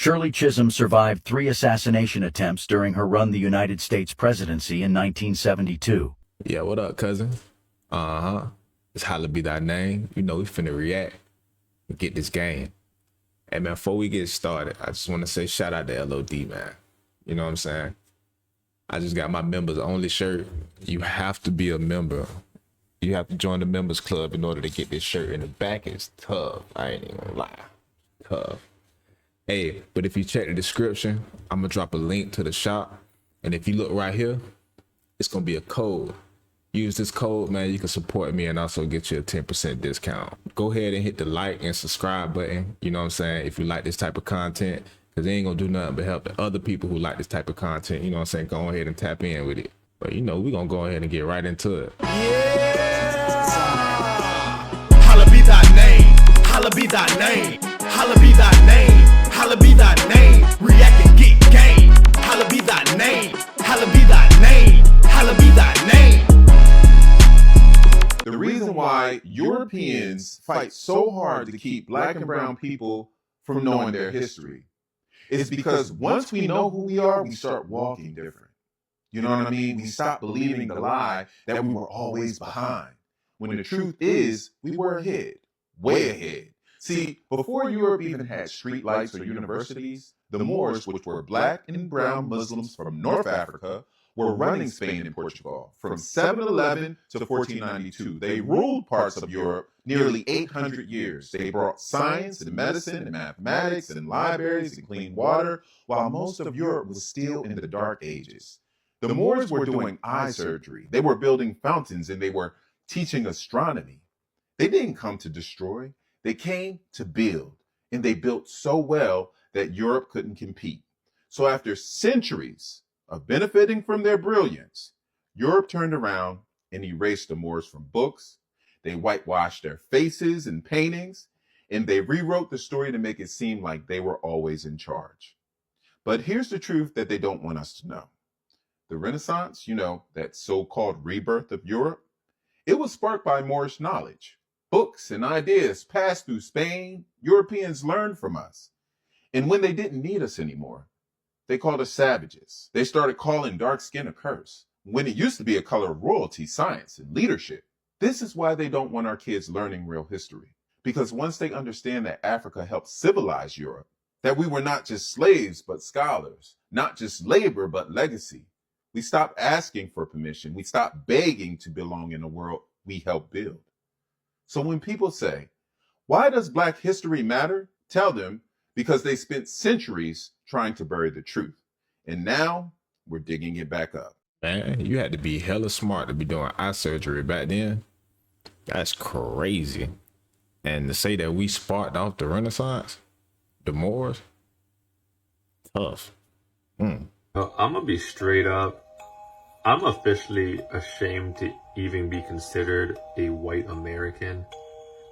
Shirley Chisholm survived 3 assassination attempts during her run the United States presidency in 1972. Yeah, what up, cousin? It's holla be thy name. You know we finna react and get this game. Hey man, before we get started, I just want to say shout out to LOD, man. You know what I'm saying? I just got my members only shirt. You have to be a member. You have to join the members club in order to get this shirt. And the back is tough. I ain't even gonna lie. Tough. Hey, but if you check the description, I'm gonna drop a link to the shop. And if you look right here, it's gonna be a code. Use this code, man. You can support me and also get you a 10% discount. Go ahead and hit the like and subscribe button. You know what I'm saying? If you like this type of content, because they ain't gonna do nothing but help the other people who like this type of content. You know what I'm saying? Go ahead and tap in with it. But you know, we're gonna go ahead and get right into it. Yeah! Holla be thy name. Holla be thy name. Holla be thy name. Holla be thy name. React and get game. Holla be thy name. Holla be thy name. Holla be thy name. The reason why Europeans fight so hard to keep black and brown people from knowing their history is because once we know who we are, we start walking different. You know what I mean? We stop believing the lie that we were always behind. When the truth is, we were ahead, way ahead. See, before Europe even had street lights or universities, the Moors, which were black and brown Muslims from North Africa, were running Spain and Portugal from 711 to 1492. They ruled parts of Europe nearly 800 years. They brought science and medicine and mathematics and libraries and clean water, while most of Europe was still in the Dark Ages. The Moors were doing eye surgery. They were building fountains and they were teaching astronomy. They didn't come to destroy. They came to build, and they built so well that Europe couldn't compete. So after centuries of benefiting from their brilliance, Europe turned around and erased the Moors from books. They whitewashed their faces and paintings, and they rewrote the story to make it seem like they were always in charge. But here's the truth that they don't want us to know. The Renaissance, you know, that so-called rebirth of Europe, it was sparked by Moorish knowledge. Books and ideas passed through Spain. Europeans learned from us. And when they didn't need us anymore, they called us savages. They started calling dark skin a curse, when it used to be a color of royalty, science, and leadership. This is why they don't want our kids learning real history. Because once they understand that Africa helped civilize Europe, that we were not just slaves, but scholars, not just labor, but legacy, we stop asking for permission. We stop begging to belong in a world we helped build. So when people say, why does Black history matter? Tell them, because they spent centuries trying to bury the truth. And now we're digging it back up. Man, you had to be hella smart to be doing eye surgery back then. That's crazy. And to say that we sparked off the Renaissance, the Moors, tough. I'm gonna be straight up. I'm officially ashamed to even be considered a white American.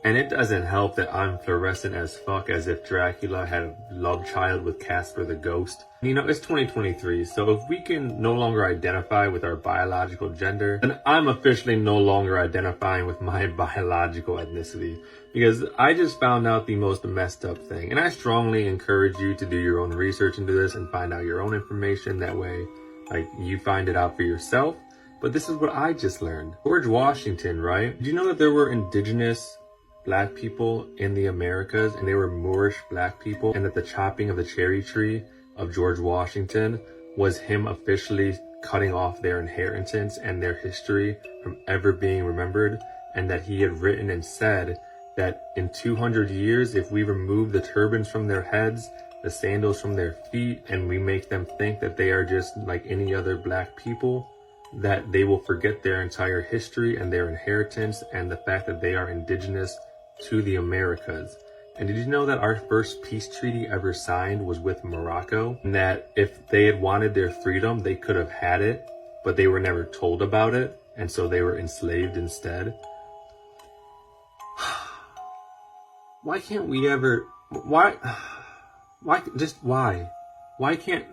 And it doesn't help that I'm fluorescent as fuck, as if Dracula had a love child with Casper the Ghost. You know, it's 2023, so if we can no longer identify with our biological gender, then I'm officially no longer identifying with my biological ethnicity. Because I just found out the most messed up thing. And I strongly encourage you to do your own research into this and find out your own information. That way, like, you find it out for yourself. But this is what I just learned. George Washington, right? Did you know that there were indigenous Black people in the Americas, and they were Moorish Black people, and that the chopping of the cherry tree of George Washington was him officially cutting off their inheritance and their history from ever being remembered, and that he had written and said that in 200 years, if we remove the turbans from their heads, the sandals from their feet, and we make them think that they are just like any other Black people, that they will forget their entire history and their inheritance and the fact that they are indigenous to the Americas. And did you know that our first peace treaty ever signed was with Morocco? And that if they had wanted their freedom, they could have had it, but they were never told about it, and so they were enslaved instead. Why can't we ever... Why can't...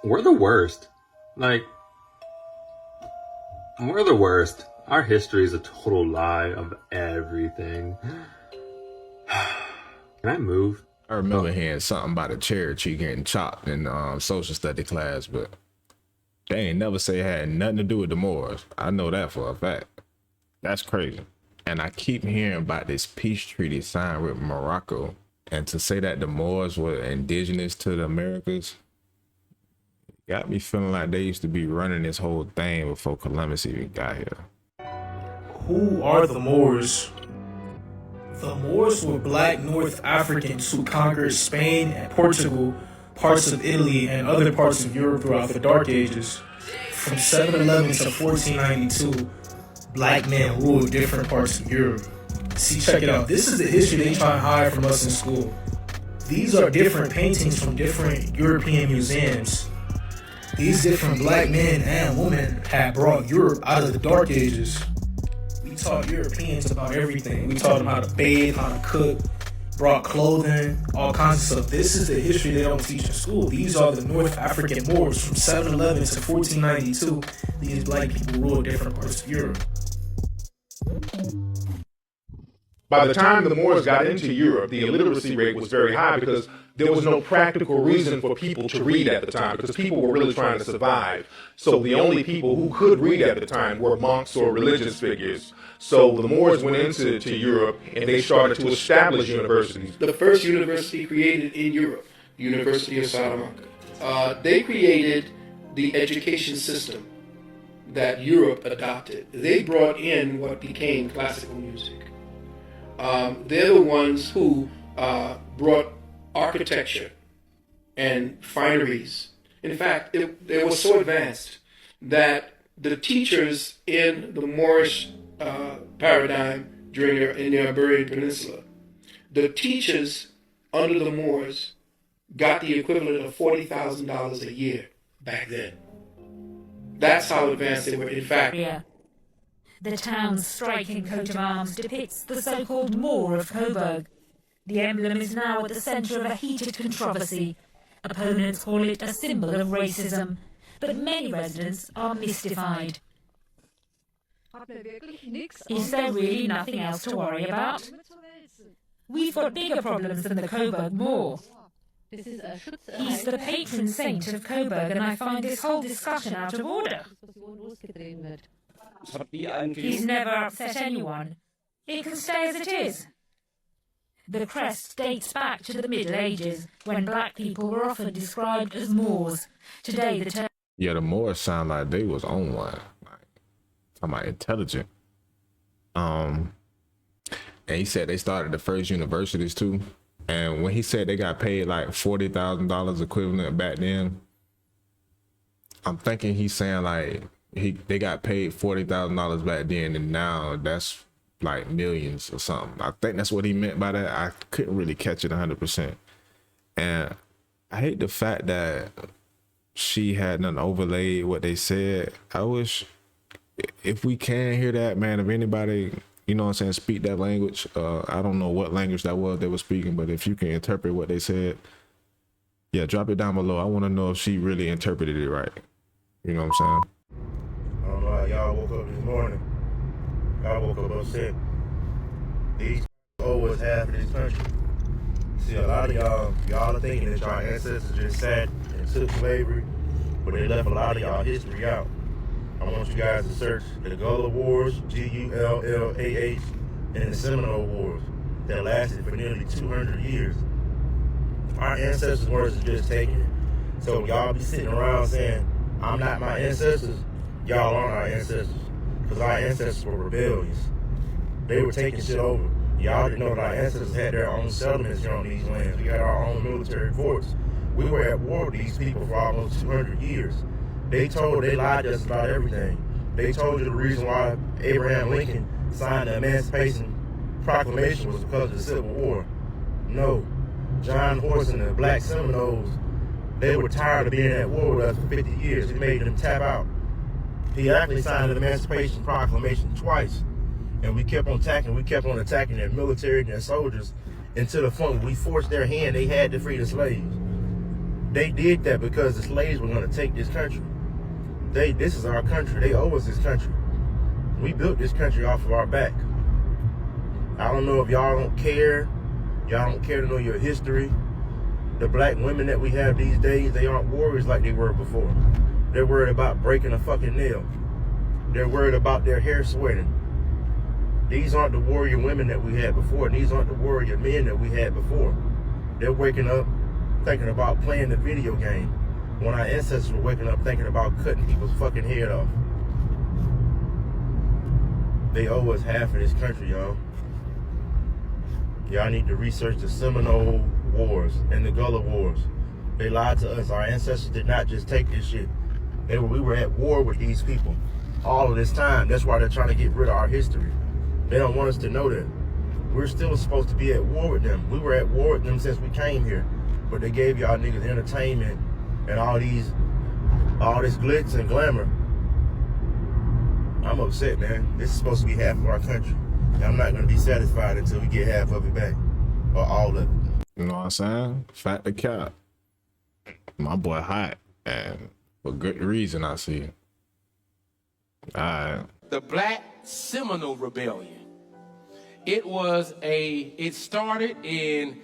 We're the worst. Like, we're the worst. Our history is a total lie of everything. Can I move? I remember hearing something about a cherry tree getting chopped in social study class, but they ain't never say it had nothing to do with the Moors. I know that for a fact. That's crazy. And I keep hearing about this peace treaty signed with Morocco. And to say that the Moors were indigenous to the Americas got me feeling like they used to be running this whole thing before Columbus even got here. Who are the Moors? The Moors were black North Africans who conquered Spain and Portugal, parts of Italy, and other parts of Europe throughout the Dark Ages. From 711 to 1492, black men ruled different parts of Europe. See, check it out. This is the history they try to hide from us in school. These are different paintings from different European museums. These different black men and women had brought Europe out of the Dark Ages. We taught Europeans about everything. We taught them how to bathe, how to cook, brought clothing, all kinds of stuff. This is the history they don't teach in school. These are the North African Moors from 711 to 1492. These black people ruled different parts of Europe. By the time the Moors got into Europe, the illiteracy rate was very high because there was no practical reason for people to read at the time, because people were really trying to survive. So the only people who could read at the time were monks or religious figures. So the Moors went into Europe and they started to establish universities. The first university created in Europe, University of Salamanca. They created the education system that Europe adopted. They brought in what became classical music. They're the ones who brought architecture and fineries. In fact, it was so advanced that the teachers in the Moorish paradigm in the Iberian Peninsula, the teachers under the Moors got the equivalent of $40,000 a year back then. That's how advanced they were. In fact, the town's striking coat of arms depicts the so-called Moor of Coburg. The emblem is now at the centre of a heated controversy. Opponents call it a symbol of racism, but many residents are mystified. Is there really nothing else to worry about? We've got bigger problems than the Coburg Moor. He's the patron saint of Coburg, and I find this whole discussion out of order. He's never upset anyone. It can stay as it is. The crest dates back to the Middle Ages, when black people were often described as Moors. Today the term... Yeah, the Moors sound like they was on one. Talking about intelligent. And he said they started the first universities too. And when he said they got paid like $40,000 equivalent back then, I'm thinking he's saying like they got paid $40,000 back then, and now that's like millions or something. I think that's what he meant by that. I couldn't really catch it 100%. And I hate the fact that she hadn't overlaid what they said. I wish, if we can hear that, man, if anybody, you know what I'm saying, speak that language. I don't know what language that was they were speaking, but if you can interpret what they said, yeah, drop it down below. I want to know if she really interpreted it right. You know what I'm saying? I don't know how y'all woke up this morning. Y'all woke up upset. These always half of this country. See, a lot of y'all are thinking that y'all ancestors just sat and took slavery, but they left a lot of y'all history out. I want you guys to search the Gullah Wars, Gullah, and the Seminole Wars that lasted for nearly 200 years. Our ancestors weren't just taking it. So y'all be sitting around saying, I'm not my ancestors. Y'all aren't our ancestors. Because our ancestors were rebellious. They were taking shit over. Y'all didn't know that our ancestors had their own settlements here on these lands. We had our own military force. We were at war with these people for almost 200 years. They lied to us about everything. They told you the reason why Abraham Lincoln signed the Emancipation Proclamation was because of the Civil War. No. John Horse and the Black Seminoles, they were tired of being at war with us for 50 years. It made them tap out. He actually signed the Emancipation Proclamation twice. And we kept on attacking their military and their soldiers until the point we forced their hand. They had to free the slaves. They did that because the slaves were going to take this country. This is our country. They owe us this country. We built this country off of our back. I don't know if y'all don't care Y'all don't care to know your history. The black women that we have these days, they aren't warriors like they were before. They're worried about breaking a fucking nail. They're worried about their hair sweating. These aren't the warrior women that we had before. These aren't the warrior men that we had before. They're waking up thinking about playing the video game when our ancestors were waking up thinking about cutting people's fucking head off. They owe us half of this country, y'all. Y'all need to research the Seminole Wars and the Gullah Wars. They lied to us. Our ancestors did not just take this shit. We were at war with these people all of this time. That's why they're trying to get rid of our history. They don't want us to know that. We're still supposed to be at war with them. We were at war with them since we came here. But they gave y'all niggas entertainment and all this glitz and glamour. I'm upset, man. This is supposed to be half of our country. And I'm not going to be satisfied until we get half of it back. Or all of it. You know what I'm saying? Fact to cap. My boy hot. And for good reason, I see. Alright. The Black Seminole Rebellion. It started in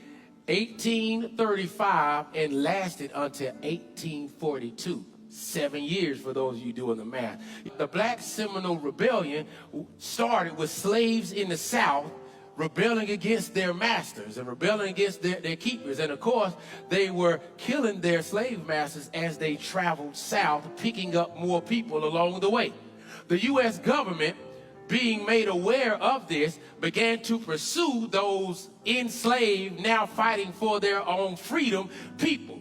1835 and lasted until 1842. 7 years for those of you doing the math. The Black Seminole Rebellion started with slaves in the South rebelling against their masters and rebelling against their keepers. And of course, they were killing their slave masters as they traveled south, picking up more people along the way. The U.S. government, being made aware of this, began to pursue those enslaved, now fighting for their own freedom, people.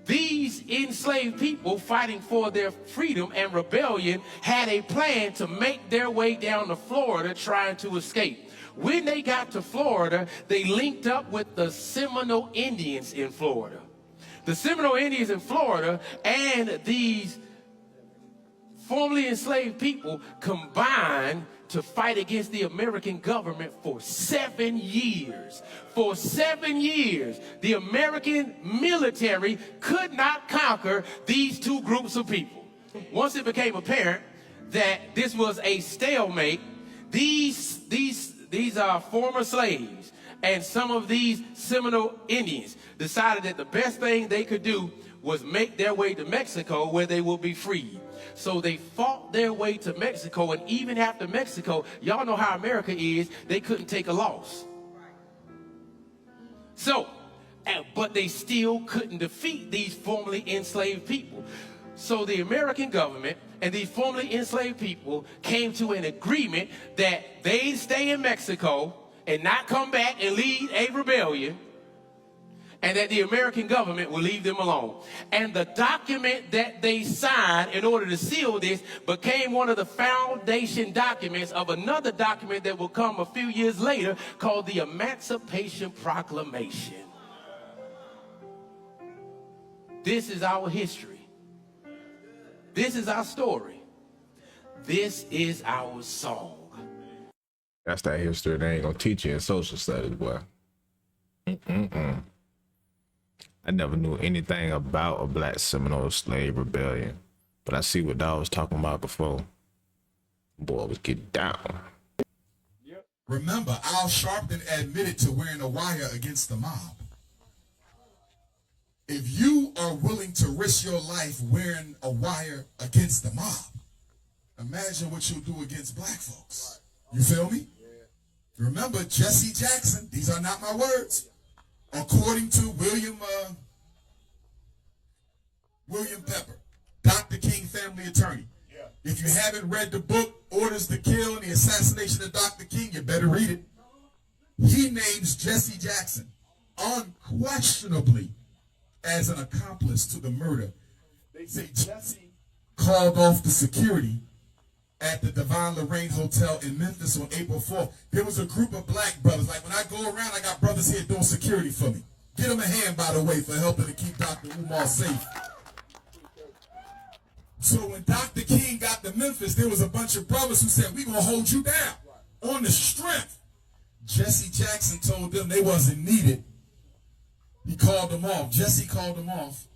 These enslaved people fighting for their freedom and rebellion had a plan to make their way down to Florida trying to escape. When they got to Florida, they linked up with the Seminole Indians in Florida. The Seminole Indians in Florida and these formerly enslaved people combined to fight against the American government for 7 years. For 7 years, the American military could not conquer these two groups of people. Once it became apparent that this was a stalemate, these former slaves and some of these Seminole Indians decided that the best thing they could do was make their way to Mexico where they will be freed. So they fought their way to Mexico, and even after Mexico, y'all know how America is, they couldn't take a loss. So, but they still couldn't defeat these formerly enslaved people. So the American government and these formerly enslaved people came to an agreement that they'd stay in Mexico and not come back and lead a rebellion, and that the American government will leave them alone. And the document that they signed in order to seal this became one of the foundation documents of another document that will come a few years later called the Emancipation Proclamation. This is our history. This is our story. This is our song. That's that history they ain't gonna teach you in social studies, boy. I never knew anything about a Black Seminole slave rebellion, but I see what Dawg was talking about before. Boy was getting down. Remember, Al Sharpton admitted to wearing a wire against the mob. If you are willing to risk your life wearing a wire against the mob, imagine what you'll do against black folks. You feel me? Remember, Jesse Jackson, these are not my words. According to William Pepper, Dr. King family attorney. If you haven't read the book, Orders to Kill and the Assassination of Dr. King, you better read it. He names Jesse Jackson unquestionably as an accomplice to the murder. They say Jesse called off the security at the Divine Lorraine Hotel in Memphis on April 4th. There was a group of black brothers. Like when I go around, I got brothers here doing security for me. Get them a hand, by the way, for helping to keep Dr. Umar safe. So when Dr. King got to Memphis, there was a bunch of brothers who said, we're going to hold you down on the strength. Jesse Jackson told them they wasn't needed. He called them off. Jesse called them off.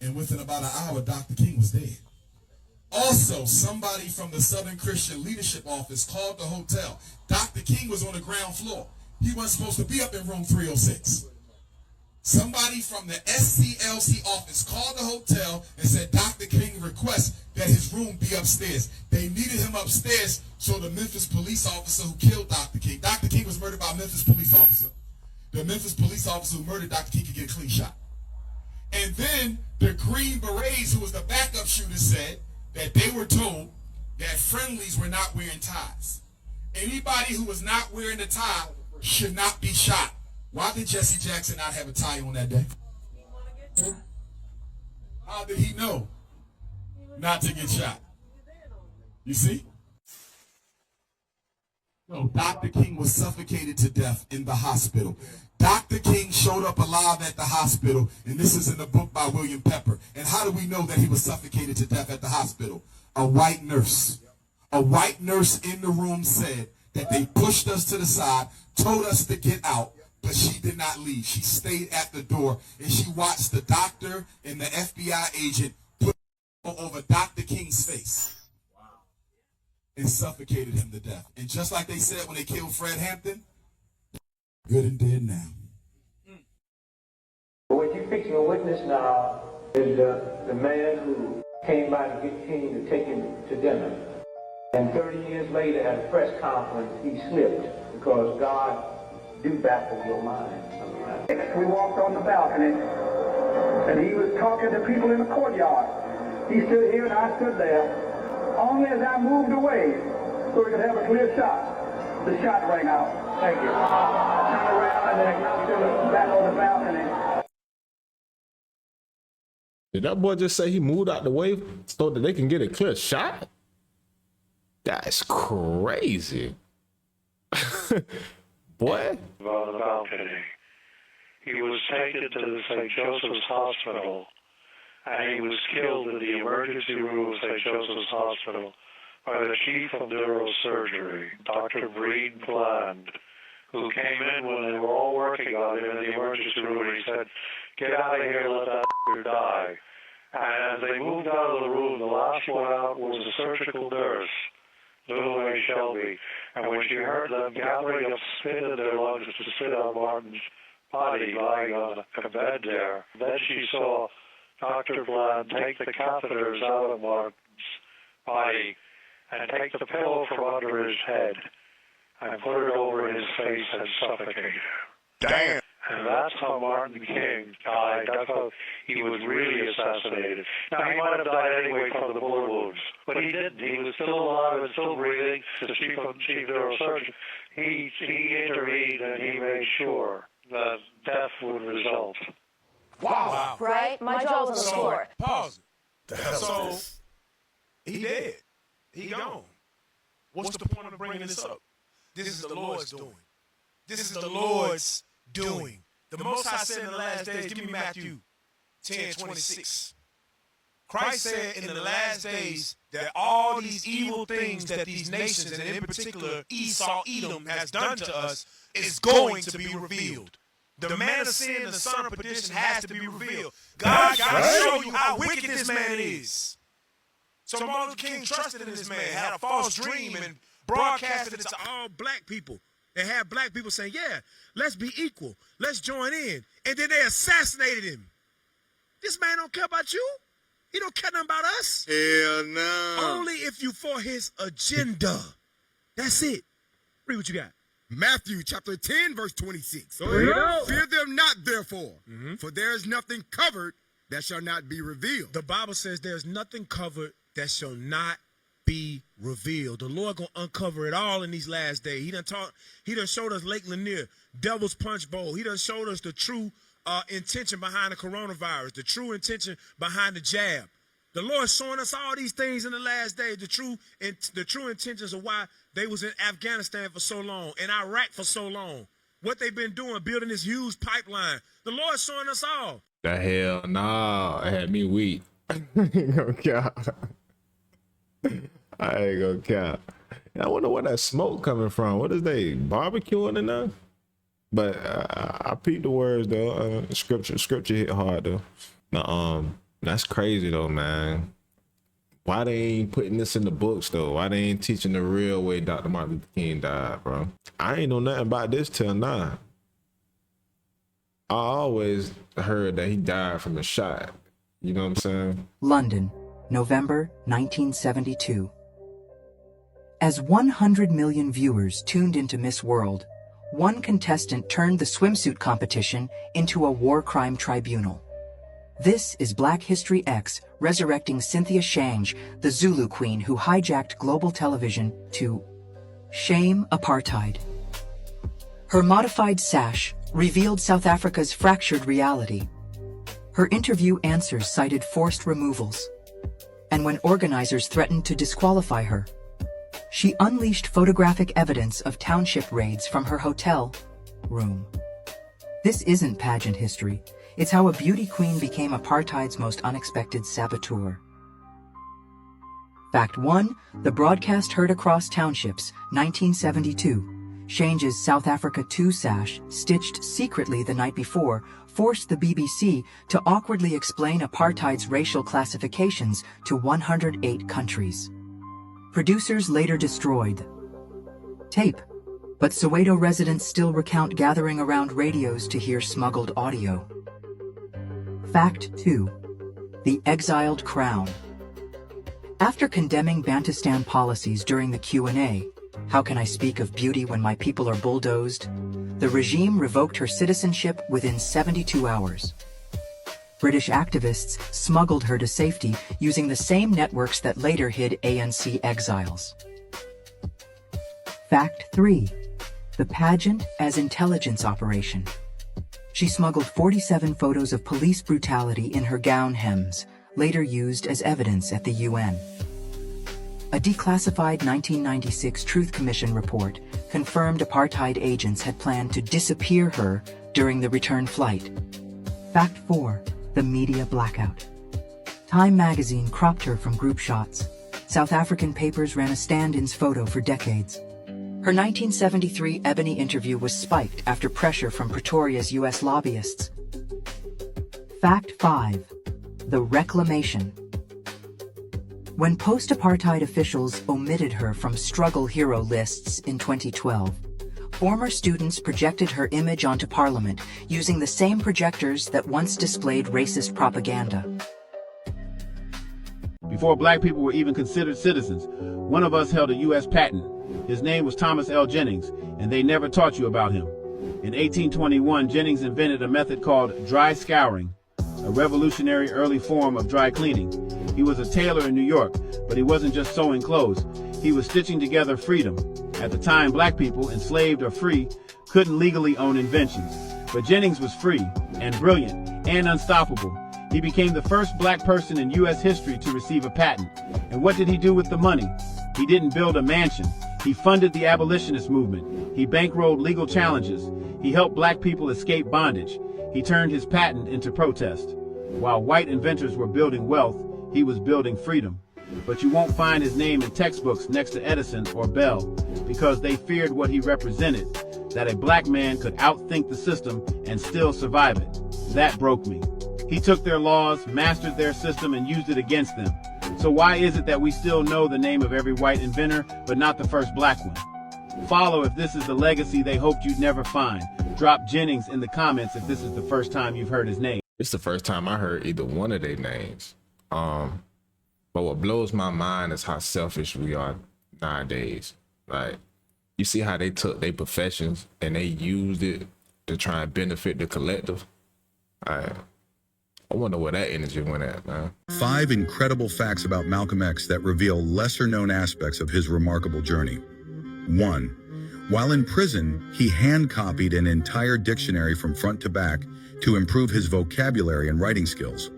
And within about an hour, Dr. King was dead. Also, somebody from the Southern Christian Leadership Office called the hotel. Dr. King was on the ground floor. He wasn't supposed to be up in room 306. Somebody from the SCLC office called the hotel and said Dr. King requests that his room be upstairs. They needed him upstairs so the Memphis police officer who killed Dr. King was murdered by a Memphis police officer. The Memphis police officer who murdered Dr. King could get a clean shot. And then the Green Berets, who was the backup shooter, said that they were told that friendlies were not wearing ties. Anybody who was not wearing a tie should not be shot. Why did Jesse Jackson not have a tie on that day? How did he know not to get shot? You see? No, Dr. King was suffocated to death in the hospital. Dr. King showed up alive at the hospital, and this is in the book by William Pepper. And how do we know that he was suffocated to death at the hospital? A white nurse. A white nurse in the room said that they pushed us to the side, told us to get out, but she did not leave. She stayed at the door, and she watched the doctor and the FBI agent put over Dr. King's face and suffocated him to death. And just like they said when they killed Fred Hampton, good and dead now. What you're fixing to witness now is the man who came by to get King to take him to dinner. And 30 years later at a press conference, he slipped because God do baffle your mind sometimes. We walked on the balcony, and he was talking to people in the courtyard. He stood here and I stood there. Only as I moved away so we could have a clear shot, the shot rang out. Thank you. I turned around and then I stood back on the balcony. Did that boy just say he moved out the way so that they can get a clear shot? That's crazy. Boy. On the balcony. He was taken to the St. Joseph's Hospital, and he was killed in the emergency room of St. Joseph's Hospital by the chief of neurosurgery, Dr. Breen Bland, who came in when they were all working on him in the emergency room, and he said, "Get out of here, let that die." And as they moved out of the room, the last one out was a surgical nurse, Little Ray Shelby, and when she heard them gathering up spit in their lungs to spit on Martin's body lying on a bed there, then she saw Dr. Bland take the catheters out of Martin's body and take the pillow from under his head and put it over his face and suffocate him. Damn. And that's how Martin King died. That's how he was really assassinated. Now, he might have died anyway from the bullet wounds, but he didn't. He was still alive and still breathing. The chief neurosurgeon, he intervened and he made sure that death would result. Wow. Right? My jaw was on the floor. Pause. So, he dead. He gone. What's the point of bringing this up? This is the Lord's doing. This is the Lord's doing. The Most High said in the last days, give me Matthew 10:26. Christ said in the last days that all these evil things that these nations, and in particular Esau, Edom, has done to us, is going to be revealed. The man of sin, the son of perdition, has to be revealed. God got to show you how wicked this man is. So Martin Luther King trusted in this man, had a false dream, and broadcasted it to all black people. And had black people saying, yeah, let's be equal. Let's join in. And then they assassinated him. This man don't care about you. He don't care nothing about us. Hell no. Only if you for his agenda. That's it. Read what you got. Matthew chapter 10, verse 26. Fear them not, therefore, for there is nothing covered that shall not be revealed. The Bible says there's nothing covered that shall not be revealed. The Lord gonna uncover it all in these last days. He done showed us Lake Lanier, Devil's Punch Bowl. He done showed us the true intention behind the coronavirus, the true intention behind the jab. The Lord's showing us all these things in the last days, the true intentions of why they was in Afghanistan for so long, in Iraq for so long, what they've been doing, building this huge pipeline. The Lord's showing us all. The hell no, it had me weak. I ain't gonna count. I ain't gonna count. I wonder where that smoke coming from. What is they barbecuing in there? But I peeped the words though. Scripture hit hard though. That's crazy though, man. Why they ain't putting this in the books though? Why they ain't teaching the real way Dr. Martin Luther King died, bro? I ain't know nothing about this till now. I always heard that he died from a shot. You know what I'm saying? London, November 1972. As 100 million viewers tuned into Miss World, one contestant turned the swimsuit competition into a war crime tribunal. This is Black History X resurrecting Cynthia Shange, the Zulu queen who hijacked global television to shame apartheid. Her modified sash revealed South Africa's fractured reality. Her interview answers cited forced removals. And when organizers threatened to disqualify her, she unleashed photographic evidence of township raids from her hotel room. This isn't pageant history. It's how a beauty queen became apartheid's most unexpected saboteur. Fact 1. The broadcast heard across townships, 1972. Shange's South Africa 2 sash, stitched secretly the night before, forced the BBC to awkwardly explain apartheid's racial classifications to 108 countries. Producers later destroyed tape, but Soweto residents still recount gathering around radios to hear smuggled audio. Fact 2. The exiled crown. After condemning Bantustan policies during the Q&A, "How can I speak of beauty when my people are bulldozed?" the regime revoked her citizenship within 72 hours. British activists smuggled her to safety using the same networks that later hid ANC exiles. Fact 3. The pageant as intelligence operation. She smuggled 47 photos of police brutality in her gown hems, later used as evidence at the UN. A declassified 1996 Truth Commission report confirmed apartheid agents had planned to disappear her during the return flight. Fact 4. The media blackout. Time magazine cropped her from group shots. South African papers ran a stand-in's photo for decades. Her 1973 Ebony interview was spiked after pressure from Pretoria's U.S. lobbyists. Fact 5. The reclamation. When post-apartheid officials omitted her from struggle hero lists in 2012, former students projected her image onto Parliament using the same projectors that once displayed racist propaganda. Before black people were even considered citizens, one of us held a U.S. patent. His name was Thomas L. Jennings, and they never taught you about him. In 1821, Jennings invented a method called dry scouring, a revolutionary early form of dry cleaning. He was a tailor in New York, but he wasn't just sewing clothes. He was stitching together freedom. At the time, black people, enslaved or free, couldn't legally own inventions. But Jennings was free and brilliant and unstoppable. He became the first black person in U.S. history to receive a patent. And what did he do with the money? He didn't build a mansion. He funded the abolitionist movement. He bankrolled legal challenges. He helped black people escape bondage. He turned his patent into protest. While white inventors were building wealth, he was building freedom. But you won't find his name in textbooks next to Edison or Bell, because they feared what he represented, that a black man could outthink the system and still survive it. That broke me. He took their laws, mastered their system, and used it against them. So why is it that we still know the name of every white inventor, but not the first black one? Follow if this is the legacy they hoped you'd never find. Drop Jennings in the comments if this is the first time you've heard his name. It's the first time I heard either one of their names. But what blows my mind is how selfish we are nowadays. Like, you see how they took their professions and they used it to try and benefit the collective. I wonder where that energy went at, man. 5 incredible facts about Malcolm X that reveal lesser-known aspects of his remarkable journey. 1. While in prison, he hand-copied an entire dictionary from front to back to improve his vocabulary and writing skills.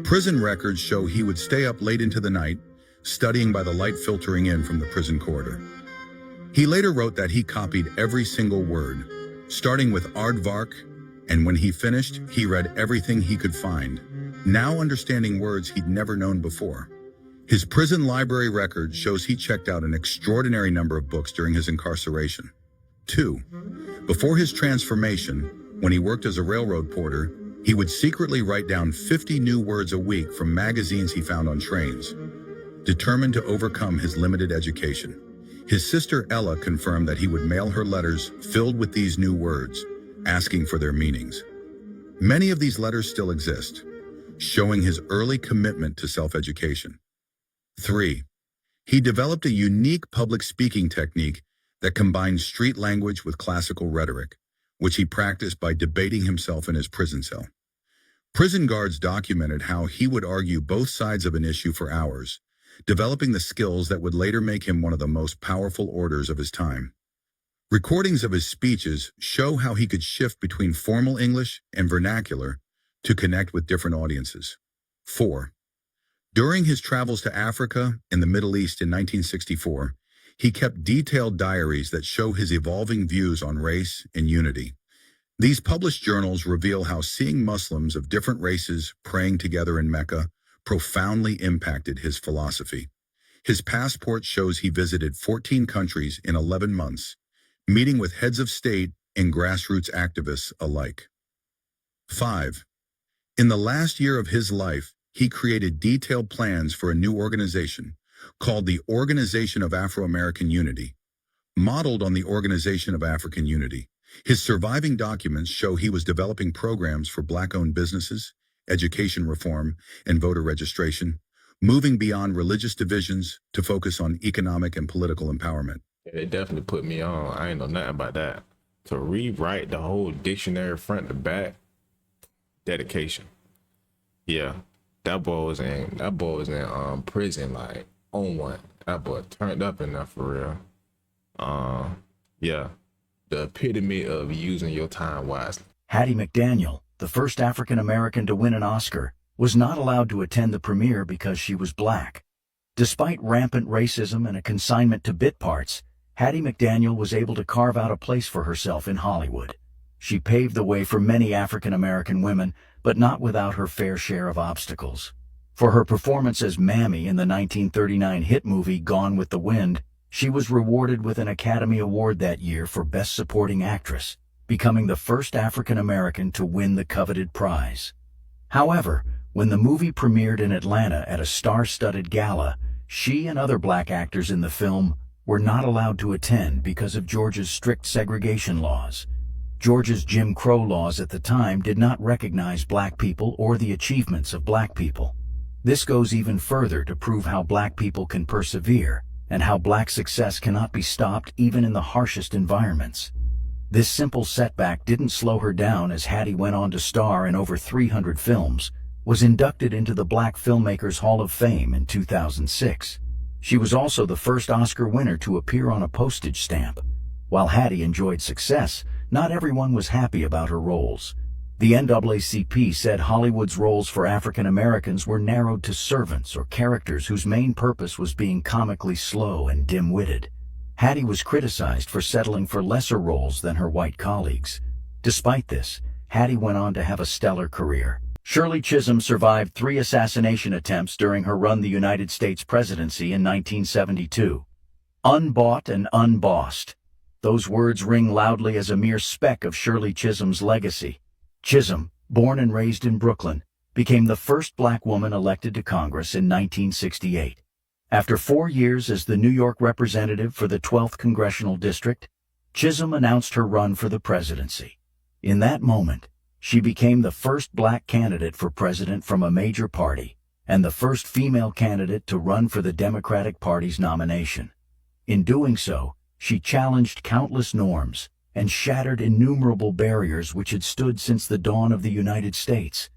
Prison records show he would stay up late into the night, studying by the light filtering in from the prison corridor. He later wrote that he copied every single word, starting with aardvark, and when he finished, he read everything he could find, now understanding words he'd never known before. His prison library record shows he checked out an extraordinary number of books during his incarceration. 2. Before his transformation, when he worked as a railroad porter, he would secretly write down 50 new words a week from magazines he found on trains. determined to overcome his limited education. His sister Ella confirmed that he would mail her letters filled with these new words, asking for their meanings. Many of these letters still exist, showing his early commitment to self-education. 3. He developed a unique public speaking technique that combined street language with classical rhetoric, which he practiced by debating himself in his prison cell. Prison guards documented how he would argue both sides of an issue for hours, developing the skills that would later make him one of the most powerful orators of his time. Recordings of his speeches show how he could shift between formal English and vernacular to connect with different audiences. 4. During his travels to Africa and the Middle East in 1964, he kept detailed diaries that show his evolving views on race and unity. These published journals reveal how seeing Muslims of different races praying together in Mecca profoundly impacted his philosophy. His passport shows he visited 14 countries in 11 months, meeting with heads of state and grassroots activists alike. 5. In the last year of his life, he created detailed plans for a new organization called the Organization of Afro-American Unity, modeled on the Organization of African Unity. His surviving documents show he was developing programs for Black-owned businesses, education reform, and voter registration, moving beyond religious divisions to focus on economic and political empowerment. It definitely put me on. I ain't know nothing about that. To rewrite the whole dictionary front to back, dedication. Yeah, that boy was in prison, like on one. That boy turned up in there for real. Yeah, the epitome of using your time wisely. Hattie McDaniel, the first African-American to win an Oscar, was not allowed to attend the premiere because she was Black. Despite rampant racism and a consignment to bit parts, Hattie McDaniel was able to carve out a place for herself in Hollywood. She paved the way for many African-American women, but not without her fair share of obstacles. For her performance as Mammy in the 1939 hit movie Gone with the Wind, she was rewarded with an Academy Award that year for Best Supporting Actress, becoming the first African-American to win the coveted prize. However, when the movie premiered in Atlanta at a star-studded gala, she and other Black actors in the film were not allowed to attend because of Georgia's strict segregation laws. Georgia's Jim Crow laws at the time did not recognize Black people or the achievements of Black people. This goes even further to prove how Black people can persevere and how Black success cannot be stopped even in the harshest environments. This simple setback didn't slow her down as Hattie went on to star in over 300 films, was inducted into the Black Filmmakers Hall of Fame in 2006. She was also the first Oscar winner to appear on a postage stamp. While Hattie enjoyed success, not everyone was happy about her roles. The NAACP said Hollywood's roles for African Americans were narrowed to servants or characters whose main purpose was being comically slow and dim-witted. Hattie was criticized for settling for lesser roles than her white colleagues. Despite this, Hattie went on to have a stellar career. Shirley Chisholm survived 3 assassination attempts during her run the United States presidency in 1972. Unbought and unbossed. Those words ring loudly as a mere speck of Shirley Chisholm's legacy. Chisholm, born and raised in Brooklyn, became the first Black woman elected to Congress in 1968. After 4 years as the New York representative for the 12th Congressional District, Chisholm announced her run for the presidency. In that moment, she became the first Black candidate for president from a major party, and the first female candidate to run for the Democratic Party's nomination. In doing so, she challenged countless norms and shattered innumerable barriers which had stood since the dawn of the United States.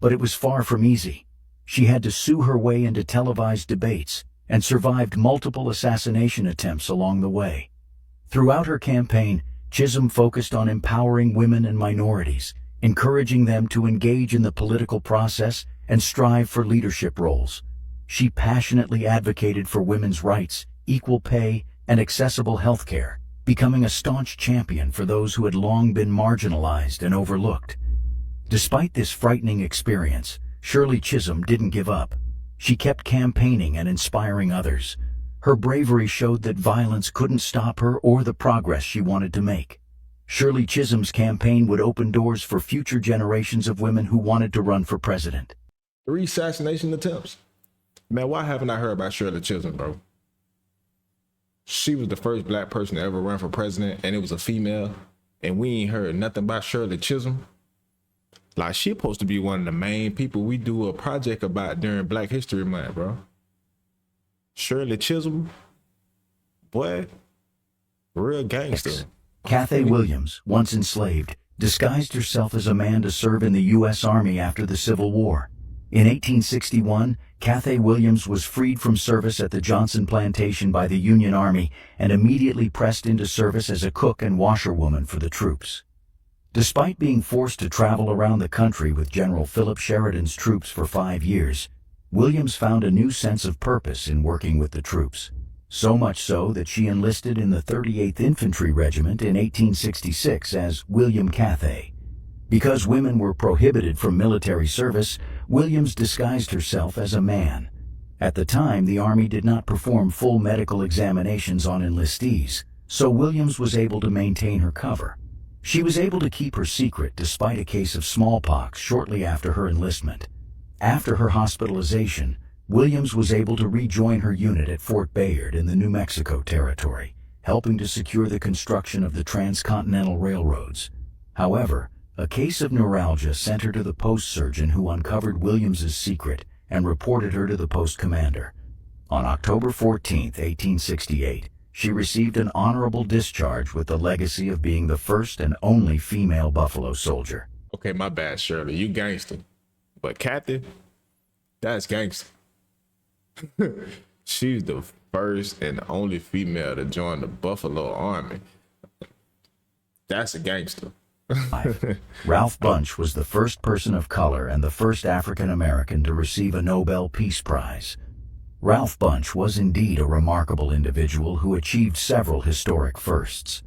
But it was far from easy. She had to sue her way into televised debates and survived multiple assassination attempts along the way. Throughout her campaign, Chisholm focused on empowering women and minorities, encouraging them to engage in the political process and strive for leadership roles. She passionately advocated for women's rights, equal pay, and accessible health care, becoming a staunch champion for those who had long been marginalized and overlooked. Despite this frightening experience, Shirley Chisholm didn't give up. She kept campaigning and inspiring others. Her bravery showed that violence couldn't stop her or the progress she wanted to make. Shirley Chisholm's campaign would open doors for future generations of women who wanted to run for president. 3 assassination attempts. Man, why haven't I heard about Shirley Chisholm, bro? She was the first black person to ever run for president, and it was a female, and we ain't heard nothing about Shirley Chisholm. Like, she supposed to be one of the main people we do a project about during Black History Month, bro. Shirley Chisholm, boy, real gangster. Cathay Williams, once enslaved, disguised herself as a man to serve in the U.S. Army after the Civil War. In 1861, Cathay Williams was freed from service at the Johnson Plantation by the Union Army and immediately pressed into service as a cook and washerwoman for the troops. Despite being forced to travel around the country with General Philip Sheridan's troops for 5 years, Williams found a new sense of purpose in working with the troops. So much so that she enlisted in the 38th Infantry Regiment in 1866 as William Cathay. Because women were prohibited from military service, Williams disguised herself as a man. At the time, the Army did not perform full medical examinations on enlistees, so Williams was able to maintain her cover. She was able to keep her secret despite a case of smallpox shortly after her enlistment. After her hospitalization, Williams was able to rejoin her unit at Fort Bayard in the New Mexico Territory, helping to secure the construction of the transcontinental railroads. However, a case of neuralgia sent her to the post surgeon who uncovered Williams's secret and reported her to the post commander. On October 14, 1868, she received an honorable discharge with the legacy of being the first and only female Buffalo Soldier. Okay, my bad, Shirley. You gangster. But Cathay, that's gangster. She's the first and only female to join the Buffalo Army. That's a gangster. Ralph Bunche was the first person of color and the first African American to receive a Nobel Peace Prize. Ralph Bunche was indeed a remarkable individual who achieved several historic firsts.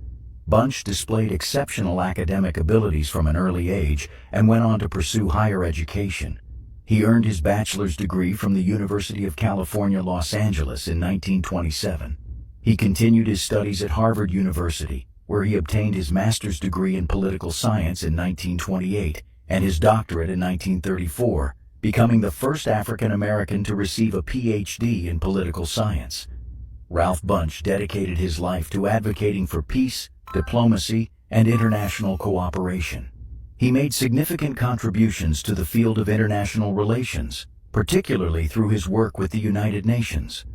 Bunche displayed exceptional academic abilities from an early age and went on to pursue higher education. He earned his bachelor's degree from the University of California, Los Angeles in 1927. He continued his studies at Harvard University, where he obtained his master's degree in political science in 1928 and his doctorate in 1934, becoming the first African American to receive a PhD in political science. Ralph Bunche dedicated his life to advocating for peace, diplomacy, and international cooperation. He made significant contributions to the field of international relations, particularly through his work with the United Nations.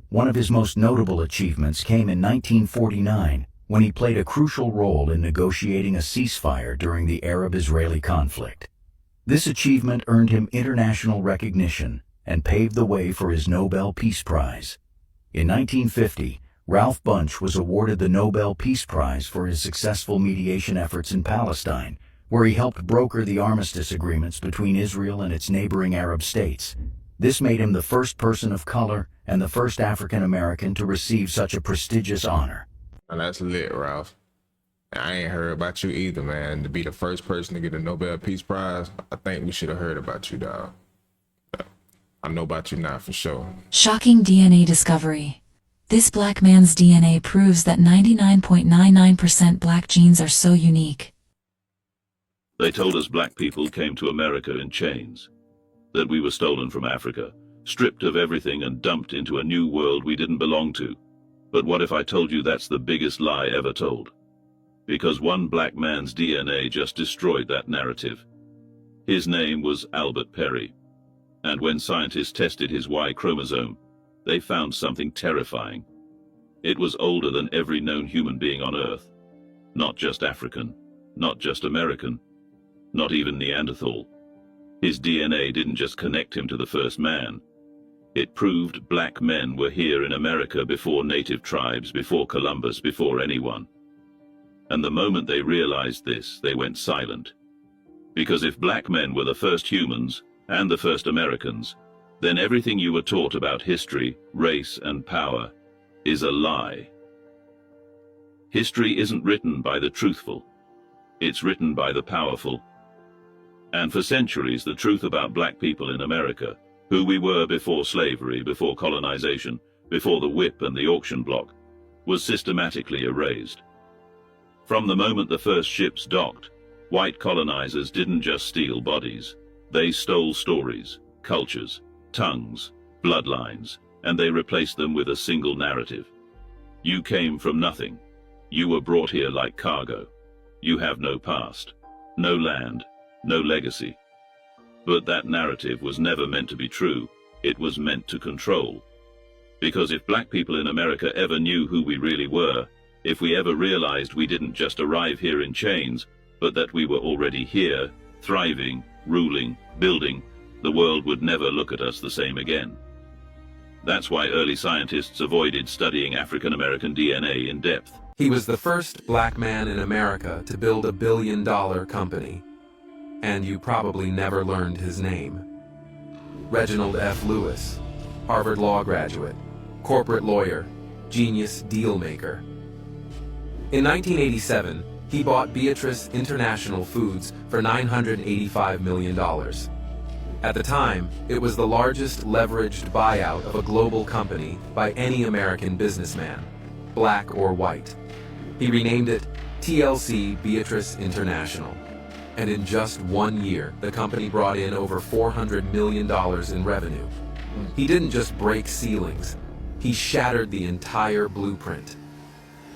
One of his most notable achievements came in 1949, when he played a crucial role in negotiating a ceasefire during the Arab-Israeli conflict. This achievement earned him international recognition and paved the way for his Nobel Peace Prize. In 1950, Ralph Bunche was awarded the Nobel Peace Prize for his successful mediation efforts in Palestine, where he helped broker the armistice agreements between Israel and its neighboring Arab states. This made him the first person of color and the first African American to receive such a prestigious honor. And that's lit, Ralph. I ain't heard about you either, man. To be the first person to get a Nobel Peace Prize, I think we should have heard about you, dog. I know about you now for sure. Shocking DNA discovery. This black man's DNA proves that 99.99% black genes are so unique. They told us black people came to America in chains, that we were stolen from Africa, stripped of everything and dumped into a new world we didn't belong to. But what if I told you that's the biggest lie ever told? Because one black man's DNA just destroyed that narrative. His name was Albert Perry. And when scientists tested his Y chromosome, they found something terrifying. It was older than every known human being on Earth. Not just African, not just American, not even Neanderthal. His DNA didn't just connect him to the first man. It proved black men were here in America before native tribes, before Columbus, before anyone. And the moment they realized this, they went silent. Because if black men were the first humans and the first Americans, then everything you were taught about history, race, and power is a lie. History isn't written by the truthful. It's written by the powerful. And for centuries, the truth about black people in America, who we were before slavery, before colonization, before the whip and the auction block, was systematically erased. From the moment the first ships docked, white colonizers didn't just steal bodies. They stole stories, cultures, tongues, bloodlines, and they replaced them with a single narrative. You came from nothing. You were brought here like cargo. You have no past, no land, no legacy. But that narrative was never meant to be true. It was meant to control. Because if black people in America ever knew who we really were, if we ever realized we didn't just arrive here in chains, but that we were already here, thriving, ruling, building, the world would never look at us the same again. That's why early scientists avoided studying African American DNA in depth. He was the first black man in America to build a billion-dollar company. And you probably never learned his name. Reginald F. Lewis, Harvard Law graduate, corporate lawyer, genius deal maker. In 1987, he bought Beatrice International Foods for $985 million. At the time, it was the largest leveraged buyout of a global company by any American businessman, black or white. He renamed it TLC Beatrice International. And in just 1 year, the company brought in over $400 million in revenue. He didn't just break ceilings, he shattered the entire blueprint.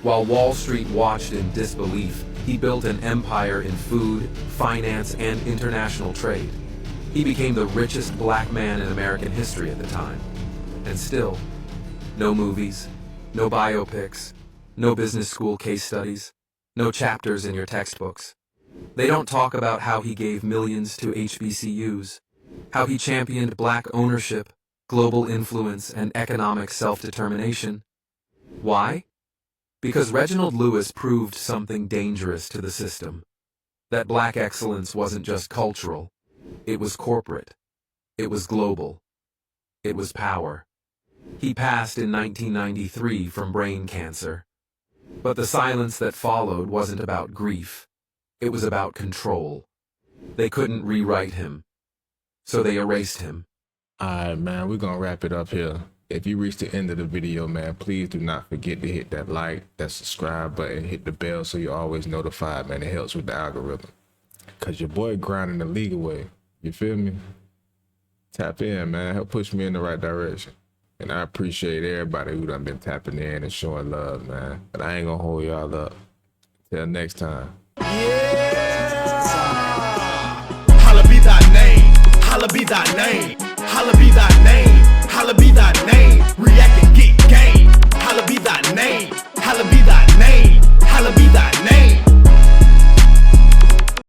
While Wall Street watched in disbelief, he built an empire in food, finance, and international trade. He became the richest black man in American history at the time. And still, no movies, no biopics, no business school case studies, no chapters in your textbooks. They don't talk about how he gave millions to HBCUs, how he championed black ownership, global influence, and economic self-determination. Why? Because Reginald Lewis proved something dangerous to the system. That black excellence wasn't just cultural. It was corporate. It was global. It was power. He passed in 1993 from brain cancer. But the silence that followed wasn't about grief. It was about control. They couldn't rewrite him, so they erased him. Alright, man, we're gonna wrap it up here. If you reach the end of the video, man, please do not forget to hit that like, that subscribe button, hit the bell so you're always notified, man. It helps with the algorithm. Cause your boy grinding the legal way. You feel me? Tap in, man. Help push me in the right direction. And I appreciate everybody who done been tapping in and showing love, man. But I ain't gonna hold y'all up. Till next time. Holla be thy name, holla be thy name, holla be thy name, holla be thy name, react and get game. Holla be thy name, holla be thy name, holla be thy name.